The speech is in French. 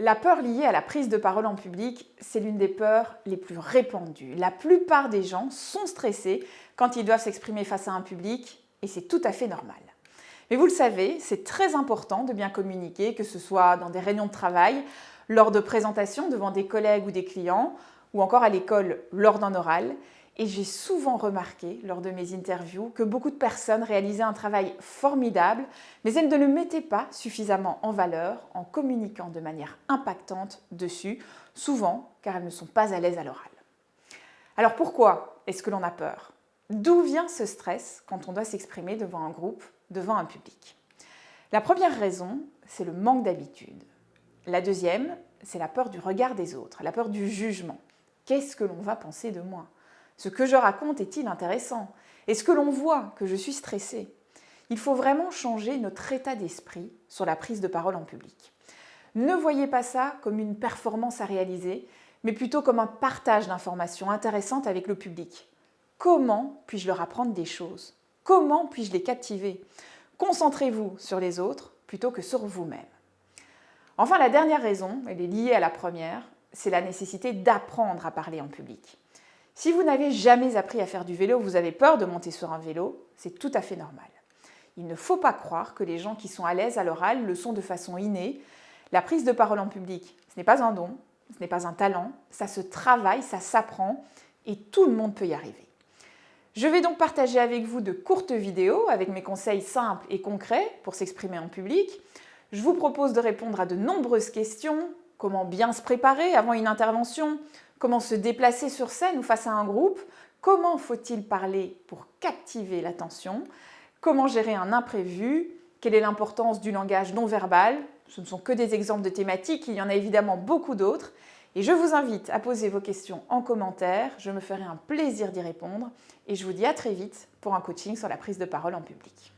La peur liée à la prise de parole en public, c'est l'une des peurs les plus répandues. La plupart des gens sont stressés quand ils doivent s'exprimer face à un public et c'est tout à fait normal. Mais vous le savez, c'est très important de bien communiquer, que ce soit dans des réunions de travail, lors de présentations devant des collègues ou des clients, ou encore à l'école lors d'un oral. Et j'ai souvent remarqué, lors de mes interviews, que beaucoup de personnes réalisaient un travail formidable, mais elles ne le mettaient pas suffisamment en valeur en communiquant de manière impactante dessus, souvent car elles ne sont pas à l'aise à l'oral. Alors pourquoi est-ce que l'on a peur? D'où vient ce stress quand on doit s'exprimer devant un groupe, devant un public? La première raison, c'est le manque d'habitude. La deuxième, c'est la peur du regard des autres, la peur du jugement. Qu'est-ce que l'on va penser de moi? Ce que je raconte est-il intéressant? Est-ce que l'on voit que je suis stressée? Il faut vraiment changer notre état d'esprit sur la prise de parole en public. Ne voyez pas ça comme une performance à réaliser, mais plutôt comme un partage d'informations intéressantes avec le public. Comment puis-je leur apprendre des choses? Comment puis-je les captiver? Concentrez-vous sur les autres plutôt que sur vous-même. Enfin, la dernière raison, elle est liée à la première, c'est la nécessité d'apprendre à parler en public. Si vous n'avez jamais appris à faire du vélo, vous avez peur de monter sur un vélo, c'est tout à fait normal. Il ne faut pas croire que les gens qui sont à l'aise à l'oral le sont de façon innée. La prise de parole en public, ce n'est pas un don, ce n'est pas un talent, ça se travaille, ça s'apprend et tout le monde peut y arriver. Je vais donc partager avec vous de courtes vidéos avec mes conseils simples et concrets pour s'exprimer en public. Je vous propose de répondre à de nombreuses questions. Comment bien se préparer avant une intervention? Comment se déplacer sur scène ou face à un groupe? Comment faut-il parler pour captiver l'attention? Comment gérer un imprévu? Quelle est l'importance du langage non verbal? Ce ne sont que des exemples de thématiques, il y en a évidemment beaucoup d'autres. Et je vous invite à poser vos questions en commentaire, je me ferai un plaisir d'y répondre. Et je vous dis à très vite pour un coaching sur la prise de parole en public.